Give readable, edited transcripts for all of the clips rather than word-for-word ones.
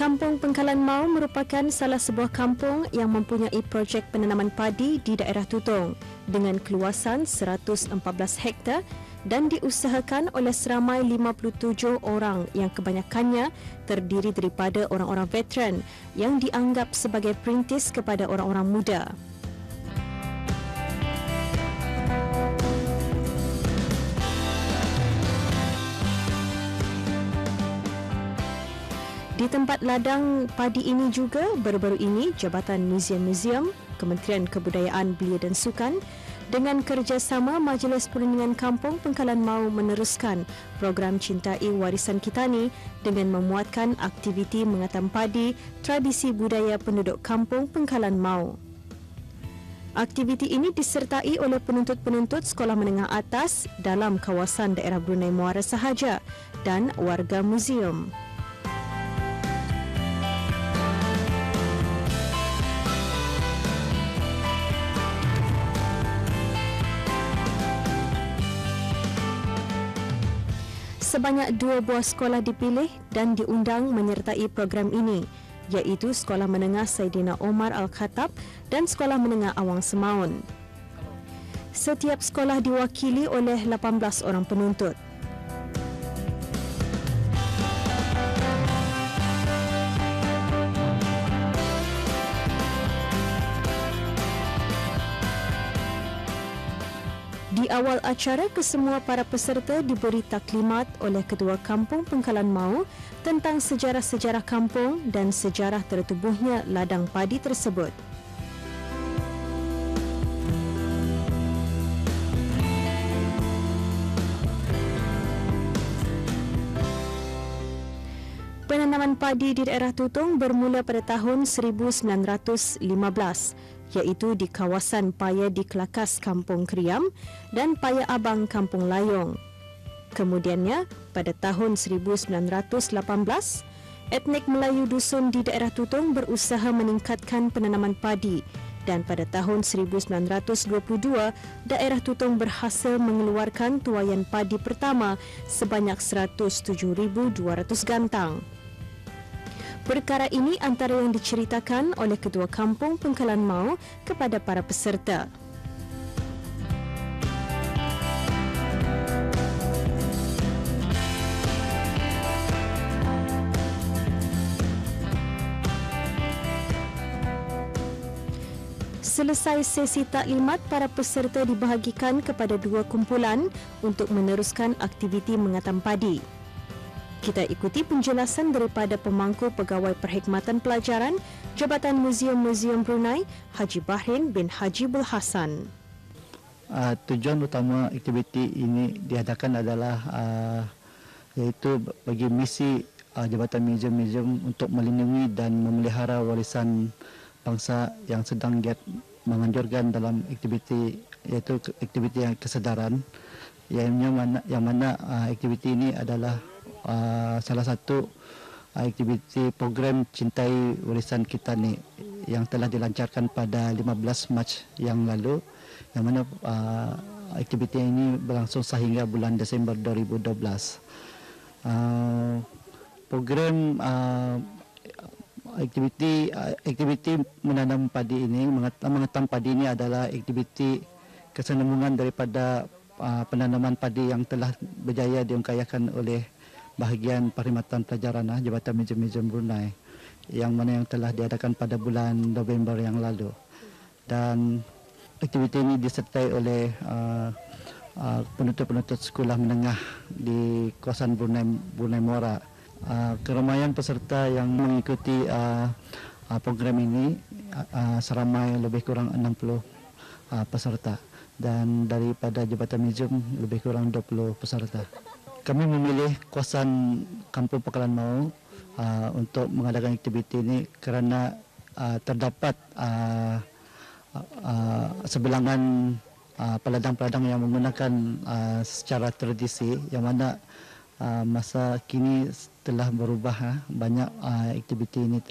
Kampung Pengkalan Mau merupakan salah sebuah kampung yang mempunyai projek penanaman padi di daerah Tutong dengan keluasan 114 hektar dan diusahakan oleh seramai 57 orang yang kebanyakannya terdiri daripada orang-orang veteran yang dianggap sebagai perintis kepada orang-orang muda. Di tempat ladang padi ini juga, baru-baru ini Jabatan Muzium-Muzium, Kementerian Kebudayaan Belia dan Sukan dengan kerjasama Majlis Perundingan Kampung Pengkalan Mau meneruskan program Cintai Warisan Kitani dengan memuatkan aktiviti mengatam padi tradisi budaya penduduk Kampung Pengkalan Mau. Aktiviti ini disertai oleh penuntut-penuntut sekolah menengah atas dalam kawasan daerah Brunei Muara sahaja dan warga muzium. Sebanyak 2 buah sekolah dipilih dan diundang menyertai program ini, iaitu Sekolah Menengah Saidina Omar Al-Khattab dan Sekolah Menengah Awang Semaun. Setiap sekolah diwakili oleh 18 orang penuntut. Di awal acara, kesemua para peserta diberi taklimat oleh Ketua Kampung Pengkalan Mau tentang sejarah-sejarah kampung dan sejarah tertubuhnya ladang padi tersebut. Penanaman padi di daerah Tutong bermula pada tahun 1915. Iaitu di kawasan Paya di Kelakas Kampung Kriam dan Paya Abang Kampung Layong. Kemudiannya, pada tahun 1918, etnik Melayu dusun di daerah Tutong berusaha meningkatkan penanaman padi dan pada tahun 1922, daerah Tutong berhasil mengeluarkan tuaian padi pertama sebanyak 107,200 gantang. Perkara ini antara yang diceritakan oleh Ketua Kampung Pengkalan Mau kepada para peserta. Selesai sesi taklimat, para peserta dibahagikan kepada 2 kumpulan untuk meneruskan aktiviti mengatam padi. Kita ikuti penjelasan daripada Pemangku Pegawai Perkhidmatan Pelajaran Jabatan Muzium-Muzium Brunei, Haji Bahrin bin Haji Bul Hassan. Tujuan utama aktiviti ini diadakan adalah iaitu bagi misi Jabatan Muzium-Muzium untuk melindungi dan memelihara warisan bangsa yang sedang giat menganjurkan dalam aktiviti, iaitu aktiviti kesedaran yang mana aktiviti ini adalah salah satu aktiviti program Cintai Warisan Kitani yang telah dilancarkan pada 15 Mac yang lalu, yang mana aktiviti ini berlangsung sehingga bulan Desember 2012. Program aktiviti menanam padi ini, mengatam padi ini adalah aktiviti kesinambungan daripada penanaman padi yang telah berjaya diungkayakan oleh bahagian Perkhidmatan Pelajaran Jabatan Muzium-Muzium Brunei, yang mana yang telah diadakan pada bulan November yang lalu. Dan aktiviti ini disertai oleh penuntut-penuntut sekolah menengah di kawasan Brunei Muara. Keramaian peserta yang mengikuti program ini seramai lebih kurang 60 peserta, dan daripada Jabatan Muzium lebih kurang 20 peserta. Kami memilih kawasan Kampung Pengkalan Mau untuk mengadakan aktiviti ini kerana terdapat sebilangan peladang-peladang yang menggunakan secara tradisi, yang mana masa kini telah berubah. Banyak aktiviti ini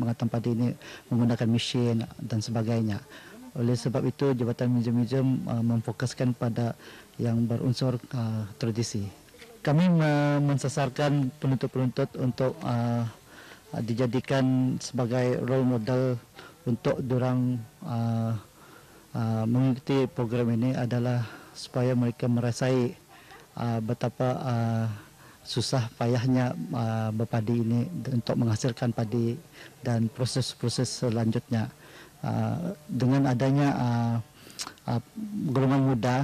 mengatam padi ini menggunakan mesin dan sebagainya. Oleh sebab itu, Jabatan Muzium-Muzium memfokuskan pada yang berunsur tradisi. Kami mensasarkan penuntut-penuntut untuk dijadikan sebagai role model untuk dorang mengikuti program ini adalah supaya mereka merasai betapa susah payahnya berpadi ini untuk menghasilkan padi dan proses-proses selanjutnya. Dengan adanya golongan muda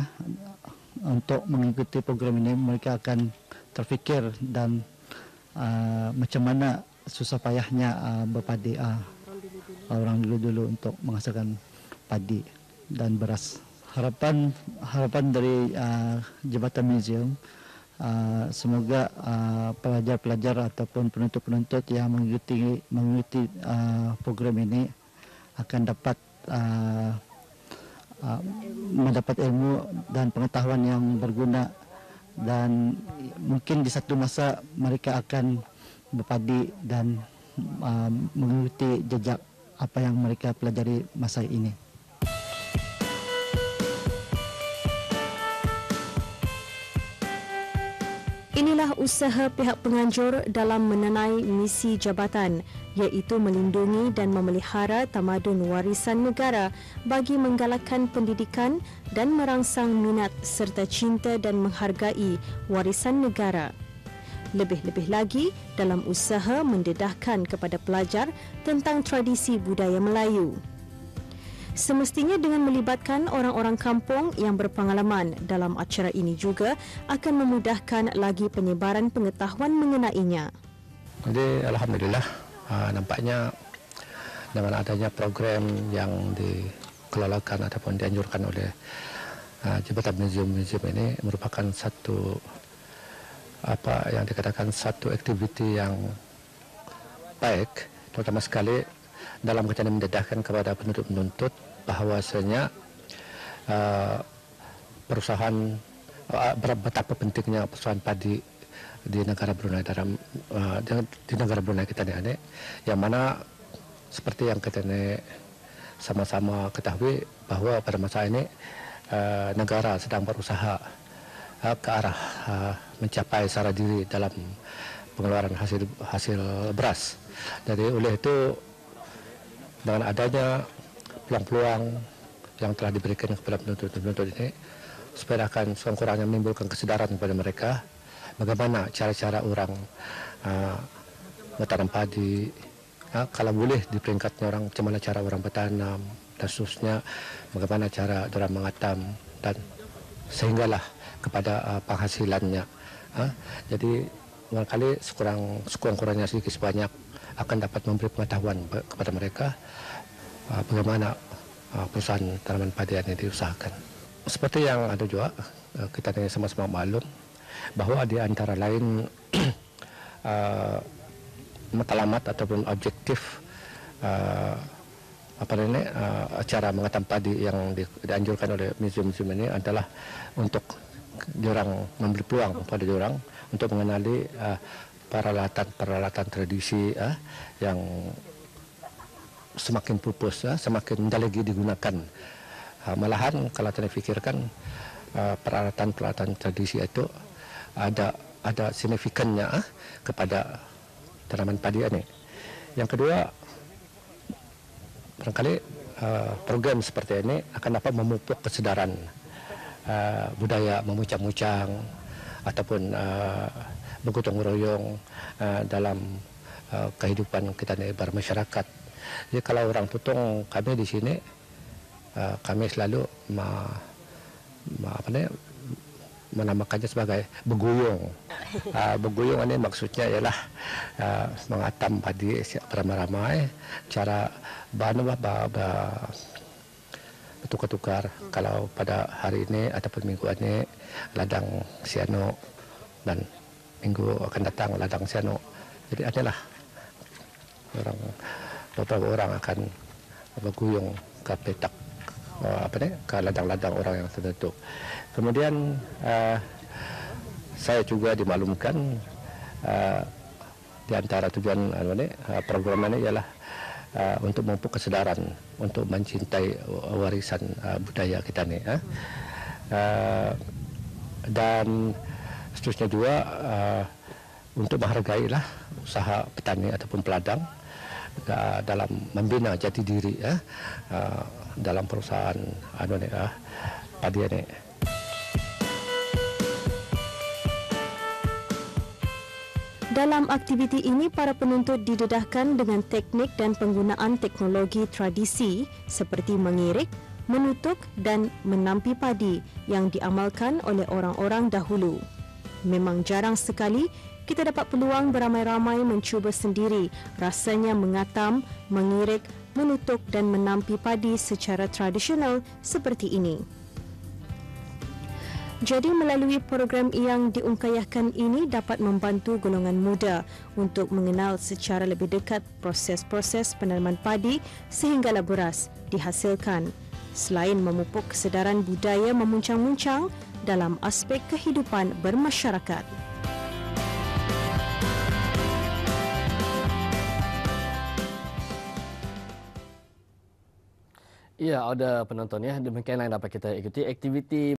untuk mengikuti program ini, mereka akan terfikir dan macam mana susah payahnya berpadi orang dulu-dulu untuk menghasilkan padi dan beras. Harapan dari Jabatan Museum, semoga pelajar-pelajar ataupun penuntut-penuntut yang mengikuti program ini akan dapat mendapat ilmu dan pengetahuan yang berguna, dan mungkin di satu masa mereka akan berpadi dan mengikuti jejak apa yang mereka pelajari masa ini. Inilah usaha pihak penganjur dalam menenai misi jabatan, iaitu melindungi dan memelihara tamadun warisan negara bagi menggalakkan pendidikan dan merangsang minat serta cinta dan menghargai warisan negara. Lebih-lebih lagi dalam usaha mendedahkan kepada pelajar tentang tradisi budaya Melayu. Semestinya dengan melibatkan orang-orang kampung yang berpengalaman dalam acara ini juga akan memudahkan lagi penyebaran pengetahuan mengenainya. Jadi alhamdulillah nampaknya dengan adanya program yang dikelolakan ataupun dianjurkan oleh Jabatan Museum ini merupakan satu apa yang dikatakan satu aktiviti yang baik, terutama sekali dalam kaitan mendedahkan kepada penuntut-penuntut bahwasanya perusahaan betapa pentingnya perusahaan padi di negara Brunei di negara Brunei kita ini, yang mana seperti yang kita ini sama-sama ketahui bahwa pada masa ini negara sedang berusaha ke arah mencapai sara diri dalam pengeluaran hasil beras. Jadi oleh itu dengan adanya peluang-peluang yang telah diberikan kepada penuntut-penuntut ini, supaya akan sekurang-kurangnya menimbulkan kesadaran kepada mereka bagaimana cara-cara orang bertanam padi, kalau boleh di peringkatnya orang macam mana cara orang bertanam dan seterusnya, bagaimana cara orang mengatam dan sehinggalah kepada penghasilannya. Jadi barangkali sekurang-kurangnya sedikit sebanyak akan dapat memberi pengetahuan kepada mereka bagaimana perusahaan tanaman padi ini diusahakan. Seperti yang ada juga kita sama-sama maklum bahwa di antara lain matlamat ataupun objektif acara mengatam padi yang dianjurkan oleh museum-museum ini adalah untuk diorang memberi peluang pada diorang untuk mengenali peralatan tradisi yang semakin pupus, semakin lagi digunakan. Malahan kalau kita fikirkan peralatan tradisi itu ada signifikannya kepada tanaman padi ini. Yang kedua, barangkali program seperti ini akan dapat memupuk kesadaran budaya memucang-mucang ataupun bergotong royong dalam kehidupan kita ini bermasyarakat. Jadi kalau orang Tutong kami di sini, kami selalu menamakannya sebagai beguyung. Beguyung ini maksudnya ialah mengatam padi beramai-ramai, cara bertukar-tukar. Kalau pada hari ini ataupun minggu ini ladang siano dan minggu akan datang ladang siano. Jadi adalah beberapa orang akan berguyung ke petak ke ladang-ladang orang yang tertentu. Kemudian saya juga dimaklumkan di antara tujuan program ini ialah untuk memupuk kesadaran untuk mencintai warisan budaya kita ni. Dan seterusnya juga untuk menghargailah usaha petani ataupun peladang dalam membina jati diri dalam perusahaan padi ini. Dalam aktiviti ini, para penuntut didedahkan dengan teknik dan penggunaan teknologi tradisi seperti mengirik, menutuk dan menampi padi yang diamalkan oleh orang-orang dahulu. Memang jarang sekali kita dapat peluang beramai-ramai mencuba sendiri rasanya mengatam, mengirik, menutuk dan menampi padi secara tradisional seperti ini. Jadi melalui program yang diungkayahkan ini dapat membantu golongan muda untuk mengenal secara lebih dekat proses-proses penanaman padi sehinggalah beras dihasilkan, selain memupuk kesedaran budaya memuncang-muncang dalam aspek kehidupan bermasyarakat. Ya, ada penonton ya. Demikianlah yang dapat kita ikuti aktiviti